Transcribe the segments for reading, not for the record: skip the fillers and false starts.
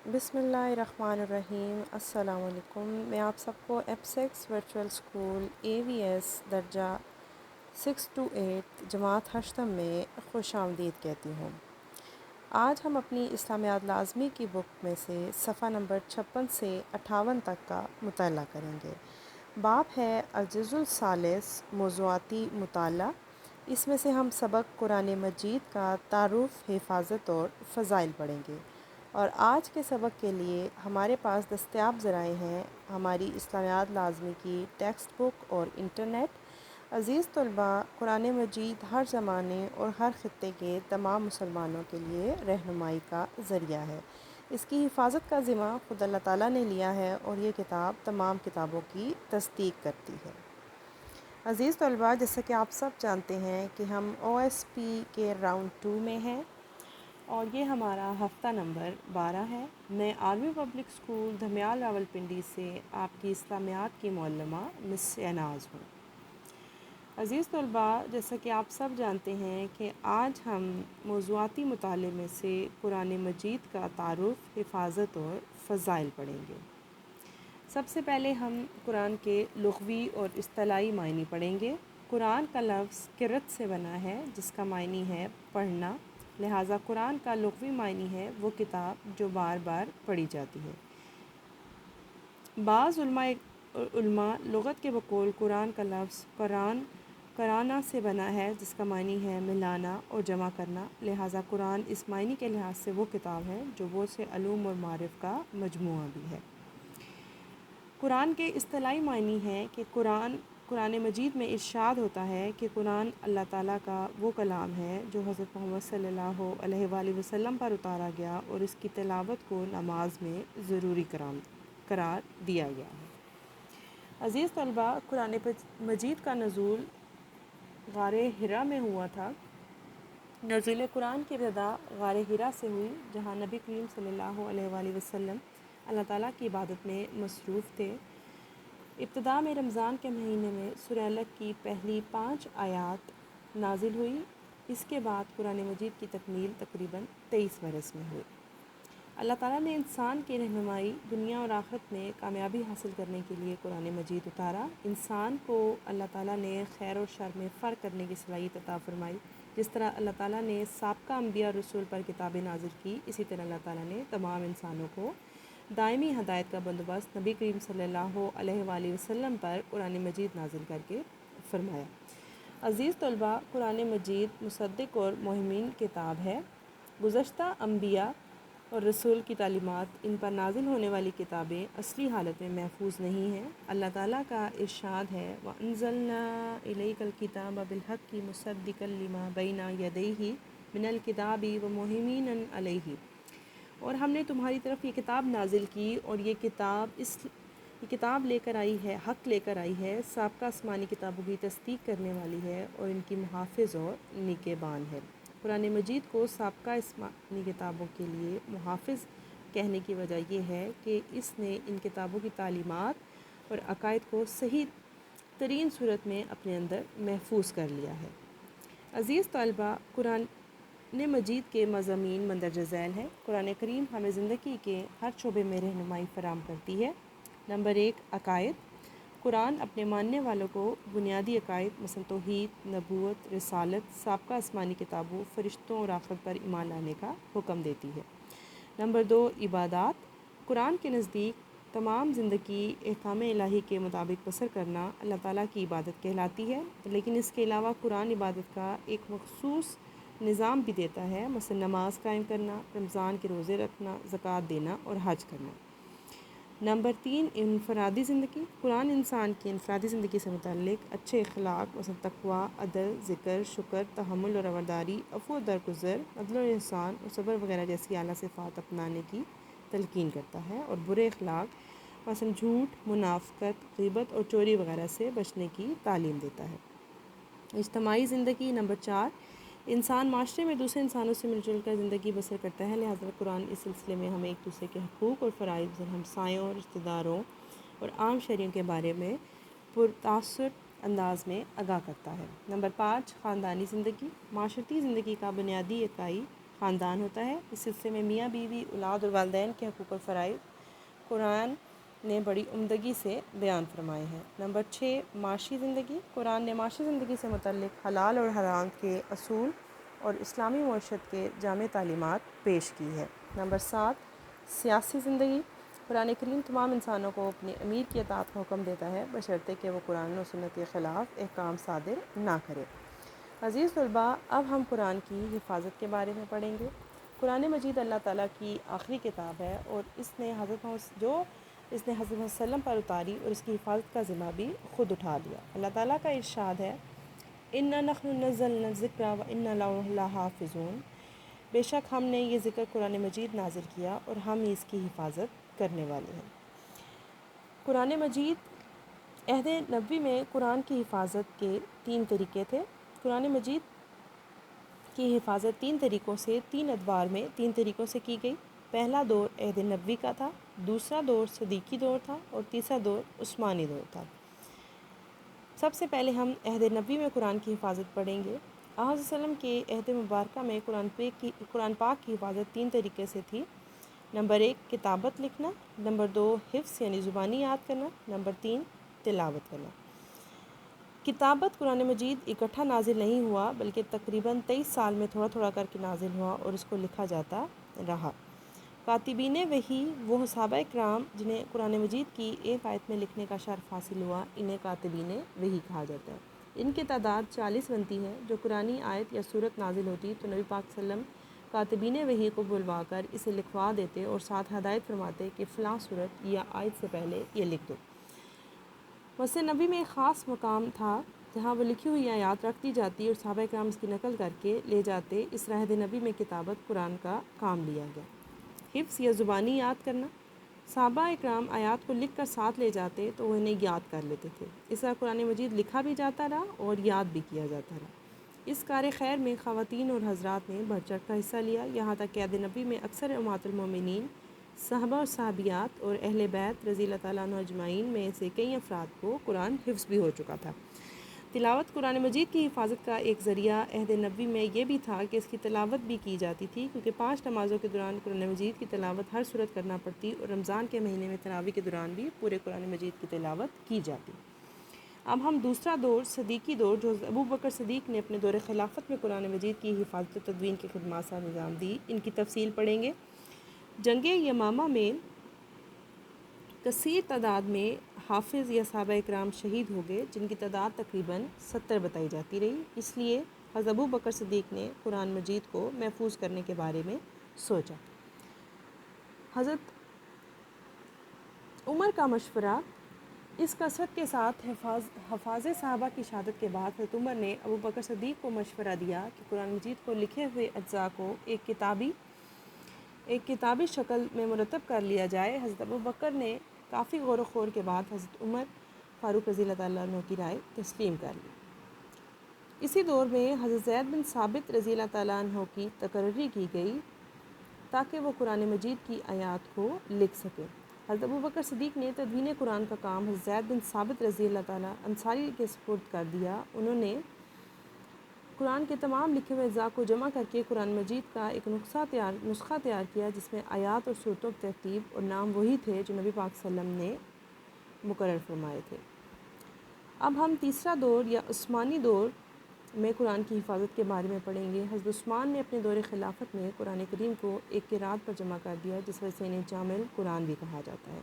بسم اللہ الرحمن الرحیم۔ السلام علیکم۔ میں آپ سب کو ایپ6 ورچوئل اسکول AVS درجہ 6 to 8 جماعت ہشتم میں خوش آمدید کہتی ہوں۔ آج ہم اپنی اسلامیات لازمی کی بک میں سے صفحہ نمبر 56 سے 58 تک کا مطالعہ کریں گے۔ باب ہے الجزء الثالث، موضوعاتی مطالعہ۔ اس میں سے ہم سبق قرآن مجید کا تعارف، حفاظت اور فضائل پڑھیں گے۔ اور آج کے سبق کے لیے ہمارے پاس دستیاب ذرائع ہیں ہماری اسلامیات لازمی کی ٹیکسٹ بک اور انٹرنیٹ۔ عزیز طلباء، قرآن مجید ہر زمانے اور ہر خطے کے تمام مسلمانوں کے لیے رہنمائی کا ذریعہ ہے۔ اس کی حفاظت کا ذمہ خود اللہ تعالیٰ نے لیا ہے اور یہ کتاب تمام کتابوں کی تصدیق کرتی ہے۔ عزیز طلباء، جیسا کہ آپ سب جانتے ہیں کہ ہم OSP کے راؤنڈ 2 میں ہیں اور یہ ہمارا ہفتہ نمبر 12 ہے۔ میں عالمی پبلک اسکول دھمیال راولپنڈی سے آپ کی اسلامیات کی معلمہ مس شہناز ہوں۔ عزیز طلباء، جیسا کہ آپ سب جانتے ہیں کہ آج ہم موضوعاتی مطالعے میں سے قرآن مجید کا تعارف، حفاظت اور فضائل پڑھیں گے۔ سب سے پہلے ہم قرآن کے لغوی اور اصطلاحی معنی پڑھیں گے۔ قرآن کا لفظ قرأت سے بنا ہے جس کا معنی ہے پڑھنا، لہٰذا قرآن کا لغوی معنی ہے وہ کتاب جو بار بار پڑھی جاتی ہے۔ بعض علماء لغت کے بقول قرآن کا لفظ قرآنہ سے بنا ہے جس کا معنی ہے ملانا اور جمع کرنا، لہٰذا قرآن اس معنی کے لحاظ سے وہ کتاب ہے جو بہت سے علوم اور معارف کا مجموعہ بھی ہے۔ قرآن کے اصطلاحی معنی ہے کہ قرآن مجید میں ارشاد ہوتا ہے کہ قرآن اللہ تعالیٰ کا وہ کلام ہے جو حضرت محمد صلی اللہ علیہ وآلہ وسلم پر اتارا گیا اور اس کی تلاوت کو نماز میں ضروری قرار دیا گیا ہے۔ عزیز طلباء، قرآن مجید کا نزول غار حرا میں ہوا تھا۔ نزول قرآن کی ابتدا غار حرا سے ہوئی جہاں نبی کریم صلی اللہ علیہ وآلہ وسلم اللہ تعالیٰ کی عبادت میں مصروف تھے۔ ابتدا میں رمضان کے مہینے میں سورہ الگ کی پہلی 5 آیات نازل ہوئی۔ اس کے بعد قرآن مجید کی تکمیل تقریباً 23 برس میں ہوئی۔ اللہ تعالیٰ نے انسان کی رہنمائی دنیا اور آخرت میں کامیابی حاصل کرنے کے لیے قرآن مجید اتارا۔ انسان کو اللہ تعالیٰ نے خیر اور شر میں فرق کرنے کی صلاحیت عطا فرمائی۔ جس طرح اللہ تعالیٰ نے سابقہ انبیاء اور رسول پر کتابیں نازل کی، اسی طرح اللہ تعالیٰ نے تمام انسانوں کو دائمی ہدایت کا بندوبست نبی کریم صلی اللہ علیہ وآلہ وسلم پر قرآن مجید نازل کر کے فرمایا۔ عزیز طلباء، قرآن مجید مصدق اور مہمین کتاب ہے۔ گزشتہ انبیاء اور رسول کی تعلیمات، ان پر نازل ہونے والی کتابیں اصلی حالت میں محفوظ نہیں ہیں۔ اللہ تعالیٰ کا ارشاد ہے وَأَنزَلْنَا إِلَيْكَ الْكِتَابَ بِالْحَقِّ مُصَدِّقًا لِمَا بَيْنَ يَدَيْهِ مِنَ الْكِتَابِ وَمُهَيْمِنًا عَلَيْهِ، اور ہم نے تمہاری طرف یہ کتاب نازل کی اور یہ کتاب لے کر آئی ہے، حق لے کر آئی ہے، سابقہ آسمانی کتابوں کی تصدیق کرنے والی ہے اور ان کی محافظ اور نگہبان ہے۔ قرآن مجید کو سابقہ آسمانی کتابوں کے لیے محافظ کہنے کی وجہ یہ ہے کہ اس نے ان کتابوں کی تعلیمات اور عقائد کو صحیح ترین صورت میں اپنے اندر محفوظ کر لیا ہے۔ عزیز طلباء، قرآن مجید کے مضامین مندرجہ ذیل ہے۔ قرآن کریم ہمیں زندگی کے ہر شعبے میں رہنمائی فراہم کرتی ہے۔ نمبر 1، عقائد۔ قرآن اپنے ماننے والوں کو بنیادی عقائد مثلا توحید، نبوت، رسالت، سابقہ آسمانی کتابوں، فرشتوں اور آخرت پر ایمان لانے کا حکم دیتی ہے۔ نمبر 2، عبادات۔ قرآن کے نزدیک تمام زندگی احکام الہی کے مطابق بسر کرنا اللہ تعالیٰ کی عبادت کہلاتی ہے، لیکن اس کے علاوہ قرآن عبادت کا ایک مخصوص نظام بھی دیتا ہے، مثلا نماز قائم کرنا، رمضان کے روزے رکھنا، زکوٰۃ دینا اور حج کرنا۔ نمبر 3، انفرادی زندگی۔ قرآن انسان کی انفرادی زندگی سے متعلق اچھے اخلاق مثلا تقویٰ، عدل، ذکر، شکر، تحمل اور رواداری، عفو و درگزر، عدل و احسان اور صبر وغیرہ جیسی اعلیٰ صفات اپنانے کی تلقین کرتا ہے، اور برے اخلاق مثلا جھوٹ، منافقت، غیبت اور چوری وغیرہ سے بچنے کی تعلیم دیتا ہے۔ اجتماعی زندگی۔ نمبر 4، انسان معاشرے میں دوسرے انسانوں سے مل جل کر زندگی بسر کرتا ہے، لہٰذا قرآن اس سلسلے میں ہمیں ایک دوسرے کے حقوق اور فرائض، ہمسایوں، رشتہ داروں اور عام شہریوں کے بارے میں پرتاثر انداز میں آگاہ کرتا ہے۔ نمبر 5، خاندانی زندگی۔ معاشرتی زندگی کا بنیادی اکائی خاندان ہوتا ہے۔ اس سلسلے میں میاں بیوی، اولاد اور والدین کے حقوق اور فرائض قرآن نے بڑی عمدگی سے بیان فرمائے ہیں۔ نمبر 6، معاشی زندگی۔ قرآن نے معاشی زندگی سے متعلق حلال اور حرام کے اصول اور اسلامی معاشرت کے جامع تعلیمات پیش کی ہے۔ نمبر 7، سیاسی زندگی۔ قرآن کریم تمام انسانوں کو اپنے امیر کی اطاعت کا حکم دیتا ہے بشرطے کہ وہ قرآن و سنت کے خلاف احکام صادر نہ کرے۔ عزیز طلباء، اب ہم قرآن کی حفاظت کے بارے میں پڑھیں گے۔ قرآن مجید اللہ تعالیٰ کی آخری کتاب ہے اور اس نے حضرت محمد صلی اللہ علیہ وسلم پر اتاری اور اس کی حفاظت کا ذمہ بھی خود اٹھا لیا۔ اللہ تعالیٰ کا ارشاد ہے، اِنَّا نَحْنُ نَزَّلْنَا الذِّکْرَ وَإِنَّا لَهُ لَحَافِظُونَ، بے شک ہم نے یہ ذکر قرآن مجید نازل کیا اور ہم ہی اس کی حفاظت کرنے والے ہیں۔ قرآن مجید عہد نبوی میں قرآن کی حفاظت کے 3 طریقے تھے۔ قرآن مجید کی حفاظت 3 طریقوں سے 3 ادوار میں 3 طریقوں سے کی گئی۔ پہلا دور عہد نبوی کا تھا، دوسرا دور صدیقی دور تھا اور تیسرا دور عثمانی دور تھا۔ سب سے پہلے ہم عہد نبوی میں قرآن کی حفاظت پڑھیں گے۔ آقا صلی اللہ علیہ وسلم کے عہد مبارکہ میں قرآن پاک کی حفاظت 3 طریقے سے تھی۔ نمبر 1، کتابت لکھنا، نمبر 2، حفظ یعنی زبانی یاد کرنا، نمبر 3، تلاوت کرنا۔ کتابت قرآن مجید اکٹھا نازل نہیں ہوا بلکہ تقریباً 23 سال میں تھوڑا تھوڑا کر کے نازل ہوا اور اس کو لکھا جاتا رہا۔ کاتبین وحی وہ صحابہ کرام جنہیں قرآن مجید کی ایک آیت میں لکھنے کا شرف حاصل ہوا، انہیں کاتبین وحی کہا جاتا ہے۔ ان کی تعداد 40 بنتی ہے۔ جو قرآنی آیت یا سورت نازل ہوتی تو نبی پاک صلی اللہ علیہ وسلم کاتبین وحی کو بلوا کر اسے لکھوا دیتے اور ساتھ ہدایت فرماتے کہ فلاں سورت یا آیت سے پہلے یہ لکھ دو۔ مسجد نبی میں ایک خاص مقام تھا جہاں وہ لکھی ہوئی آیات رکھ دی جاتی اور صحابہ کرام اس کی نقل کر کے لے جاتے۔ اس عہد نبی میں کتابت قرآن کا کام لیا گیا۔ حفظ یا زبانی یاد کرنا، صحابہ کرام آیات کو لکھ کر ساتھ لے جاتے تو وہ انہیں یاد کر لیتے تھے۔ اس طرح قرآن مجید لکھا بھی جاتا رہا اور یاد بھی کیا جاتا رہا۔ اس کار خیر میں خواتین اور حضرات نے بڑھ چڑھ کر حصہ لیا، یہاں تک کہ عہد نبی میں اکثر امہات المومنین، صحابہ اور صحابیات اور اہل بیت رضی اللہ تعالیٰ عنہ اجمعین میں سے کئی افراد کو قرآن حفظ بھی ہو چکا تھا۔ تلاوت قرآن مجید کی حفاظت کا ایک ذریعہ عہد نبوی میں یہ بھی تھا کہ اس کی تلاوت بھی کی جاتی تھی، کیونکہ 5 نمازوں کے دوران قرآن مجید کی تلاوت ہر صورت کرنا پڑتی اور رمضان کے مہینے میں تراویح کے دوران بھی پورے قرآن مجید کی تلاوت کی جاتی۔ اب ہم دوسرا دور صدیقی دور، جو ابو بکر صدیق نے اپنے دور خلافت میں قرآن مجید کی حفاظت و تدوین کی خدمات سے انجام دی، ان کی تفصیل پڑھیں گے۔ جنگ یمامہ میں کثیر تعداد میں حافظ یا صحابہ اکرام شہید ہو گئے، جن کی تعداد تقریباً 70 بتائی جاتی رہی۔ اس لیے حضرت ابو بکر صدیق نے قرآن مجید کو محفوظ کرنے کے بارے میں سوچا۔ حضرت عمر کا مشورہ، اس کثرت کے ساتھ حفاظ صحابہ کی شہادت کے بعد حضرت عمر نے ابو بکر صدیق کو مشورہ دیا کہ قرآن مجید کو لکھے ہوئے اجزاء کو ایک کتابی شکل میں مرتب کر لیا جائے۔ حضرت ابو بکر نے کافی غور و خوض کے بعد حضرت عمر فاروق رضی اللہ تعالیٰ عنہ کی رائے تسلیم کر لی۔ اسی دور میں حضرت زید بن ثابت رضی اللہ تعالیٰ عنہ کی تقرری کی گئی تاکہ وہ قرآن مجید کی آیات کو لکھ سکیں۔ حضرت ابو بکر صدیق نے تدوین قرآن کا کام حضرت زید بن ثابت رضی اللہ تعالیٰ انصاری کے سپرد کر دیا۔ انہوں نے قرآن کے تمام لکھے ہوئے اجزاء کو جمع کر کے قرآن مجید کا ایک نسخہ تیار کیا، جس میں آیات اور صورتوں کی ترتیب اور نام وہی تھے جو نبی پاک صلی اللہ علیہ وسلم نے مقرر فرمائے تھے۔ اب ہم تیسرا دور یا عثمانی دور میں قرآن کی حفاظت کے بارے میں پڑھیں گے۔ حضرت عثمان نے اپنے دور خلافت میں قرآن کریم کو ایک قرات پر جمع کر دیا، جس وجہ سے انہیں جامع قرآن بھی کہا جاتا ہے۔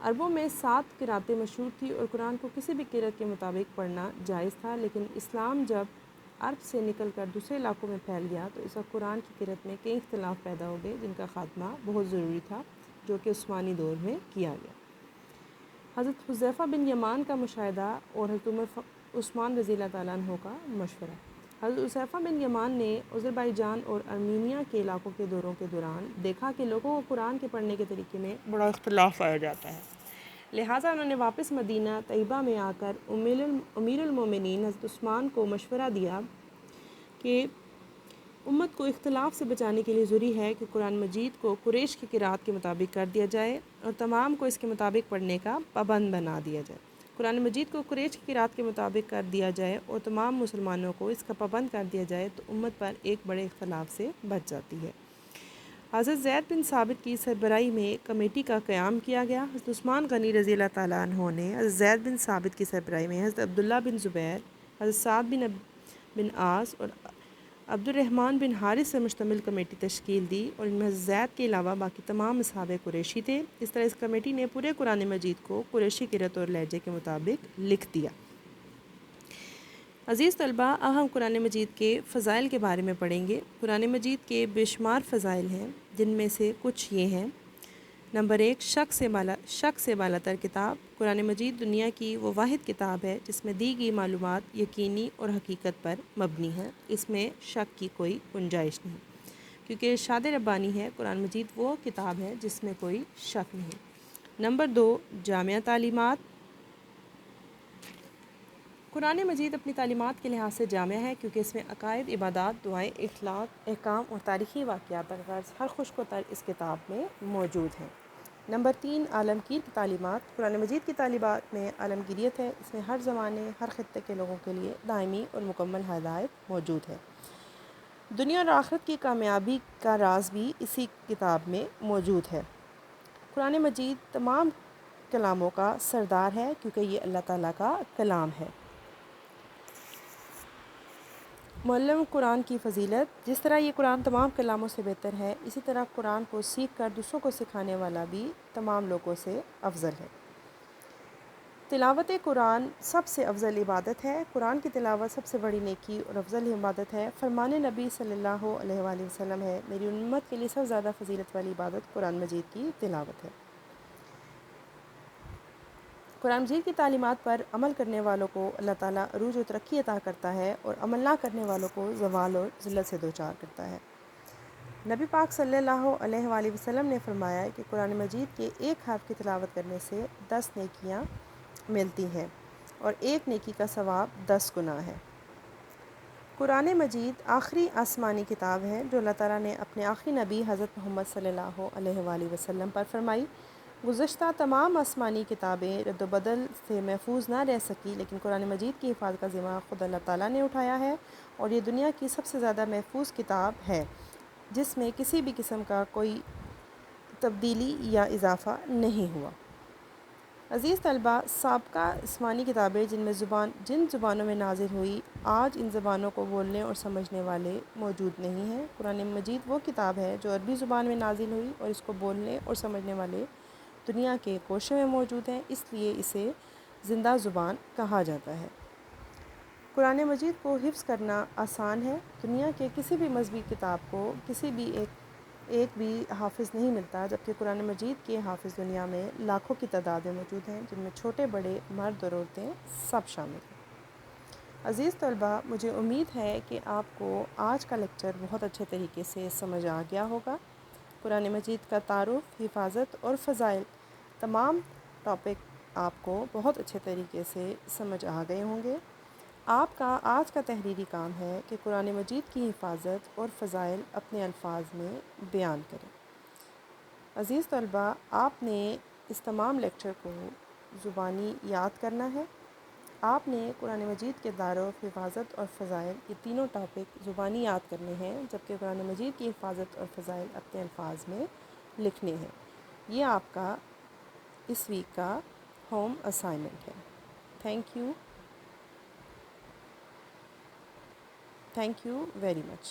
عربوں میں 7 قراتیں مشہور تھی اور قرآن کو کسی بھی قرات کے مطابق پڑھنا جائز تھا، لیکن اسلام جب عرب سے نکل کر دوسرے علاقوں میں پھیل گیا تو اس وقت قرآن کی قرات میں کئی اختلاف پیدا ہو گئے، جن کا خاتمہ بہت ضروری تھا، جو کہ عثمانی دور میں کیا گیا۔ حضرت حذیفہ بن یمان کا مشاہدہ اور حضرت عثمان رضی اللہ تعالیٰ عنہ کا مشورہ۔ حضرت حذیفہ بن یمان نے آذربائیجان اور ارمینیا کے علاقوں کے دوروں کے دوران دیکھا کہ لوگوں کو قرآن کے پڑھنے کے طریقے میں بڑا اختلاف پایا جاتا ہے، لہٰذا انہوں نے واپس مدینہ طیبہ میں آ کر امیر المومنین حضرت عثمان کو مشورہ دیا کہ امت کو اختلاف سے بچانے کے لیے ضروری ہے کہ قرآن مجید کو قریش کی قرات کے مطابق کر دیا جائے اور تمام کو اس کے مطابق پڑھنے کا پابند بنا دیا جائے۔ قرآن مجید کو قریش کی قرات کے مطابق کر دیا جائے اور تمام مسلمانوں کو اس کا پابند کر دیا جائے تو امت پر ایک بڑے اختلاف سے بچ جاتی ہے۔ حضرت زید بن ثابت کی سربراہی میں کمیٹی کا قیام کیا گیا۔ حضرت عثمان غنی رضی اللہ تعالیٰ عنہ نے حضرت زید بن ثابت کی سربراہی میں حضرت عبداللہ بن زبیر، حضرت سعد بن عاص اور عبد الرحمن بن حارث سے مشتمل کمیٹی تشکیل دی اور ان میں حضرت زید کے علاوہ باقی تمام اصحاب قریشی تھے۔ اس طرح اس کمیٹی نے پورے قرآن مجید کو قریشی قرأت اور لہجے کے مطابق لکھ دیا۔ عزیز طلباء، اب ہم قرآن مجید کے فضائل کے بارے میں پڑھیں گے۔ قرآن مجید کے بے شمار فضائل ہیں، جن میں سے کچھ یہ ہیں۔ نمبر 1، شک سے بالا تر کتاب۔ قرآن مجید دنیا کی وہ واحد کتاب ہے جس میں دی گئی معلومات یقینی اور حقیقت پر مبنی ہے۔ اس میں شک کی کوئی گنجائش نہیں، کیونکہ ارشاد ربانی ہے قرآن مجید وہ کتاب ہے جس میں کوئی شک نہیں۔ نمبر 2، جامع تعلیمات۔ قرآن مجید اپنی تعلیمات کے لحاظ سے جامع ہے کیونکہ اس میں عقائد، عبادات، دعائیں، اخلاق، احکام اور تاریخی واقعات پر غرض ہر خشک و تر اس کتاب میں موجود ہیں۔ نمبر 3، عالمگیر کی تعلیمات۔ قرآن مجید کی تعلیمات میں عالمگیریت ہے، اس میں ہر زمانے، ہر خطے کے لوگوں کے لیے دائمی اور مکمل ہدایت موجود ہے۔ دنیا اور آخرت کی کامیابی کا راز بھی اسی کتاب میں موجود ہے۔ قرآن مجید تمام کلاموں کا سردار ہے کیونکہ یہ اللہ تعالیٰ کا کلام ہے۔ معلم قرآن کی فضیلت۔ جس طرح یہ قرآن تمام کلاموں سے بہتر ہے، اسی طرح قرآن کو سیکھ کر دوسروں کو سکھانے والا بھی تمام لوگوں سے افضل ہے۔ تلاوت قرآن سب سے افضل عبادت ہے۔ قرآن کی تلاوت سب سے بڑی نیکی اور افضل عبادت ہے۔ فرمان نبی صلی اللہ علیہ وآلہ وسلم ہے، میری امت کے لیے سب سے زیادہ فضیلت والی عبادت قرآن مجید کی تلاوت ہے۔ قرآن مجید کی تعلیمات پر عمل کرنے والوں کو اللہ تعالیٰ عروج و ترقی عطا کرتا ہے اور عمل نہ کرنے والوں کو زوال اور ذلت سے دوچار کرتا ہے۔ نبی پاک صلی اللہ علیہ وآلہ وسلم نے فرمایا کہ قرآن مجید کے ایک حرف کی تلاوت کرنے سے 10 نیکیاں ملتی ہیں اور ایک نیکی کا ثواب 10 گنا ہے۔ قرآن مجید آخری آسمانی کتاب ہے جو اللہ تعالیٰ نے اپنے آخری نبی حضرت محمد صلی اللہ علیہ وآلہ وسلم پر فرمائی۔ گزشتہ تمام آسمانی کتابیں رد و بدل سے محفوظ نہ رہ سکی، لیکن قرآن مجید کی حفاظت کا ذمہ خود اللہ تعالیٰ نے اٹھایا ہے اور یہ دنیا کی سب سے زیادہ محفوظ کتاب ہے جس میں کسی بھی قسم کا کوئی تبدیلی یا اضافہ نہیں ہوا۔ عزیز طلباء، سابقہ آسمانی کتابیں جن زبانوں میں نازل ہوئی، آج ان زبانوں کو بولنے اور سمجھنے والے موجود نہیں ہیں۔ قرآن مجید وہ کتاب ہے جو عربی زبان میں نازل ہوئی اور اس کو بولنے اور سمجھنے والے دنیا کے کوشوں میں موجود ہیں، اس لیے اسے زندہ زبان کہا جاتا ہے۔ قرآن مجید کو حفظ کرنا آسان ہے۔ دنیا کے کسی بھی مذہبی کتاب کو کسی بھی ایک بھی حافظ نہیں ملتا، جبکہ قرآن مجید کے حافظ دنیا میں لاکھوں کی تعداد میں موجود ہیں، جن میں چھوٹے بڑے، مرد اور عورتیں سب شامل ہیں۔ عزیز طلباء، مجھے امید ہے کہ آپ کو آج کا لیکچر بہت اچھے طریقے سے سمجھ آ گیا ہوگا۔ قرآن مجید کا تعارف، حفاظت اور فضائل، تمام ٹاپک آپ کو بہت اچھے طریقے سے سمجھ آ گئے ہوں گے۔ آپ کا آج کا تحریری کام ہے کہ قرآن مجید کی حفاظت اور فضائل اپنے الفاظ میں بیان کریں۔ عزیز طلباء، آپ نے اس تمام لیکچر کو زبانی یاد کرنا ہے۔ آپ نے قرآن مجید کے تعارف، حفاظت اور فضائل، یہ تینوں ٹاپک زبانی یاد کرنے ہیں، جبکہ قرآن مجید کی حفاظت اور فضائل اپنے الفاظ میں لکھنے ہیں۔ یہ آپ کا اس ویک کا ہوم اسائنمنٹ ہے۔ Thank you very much.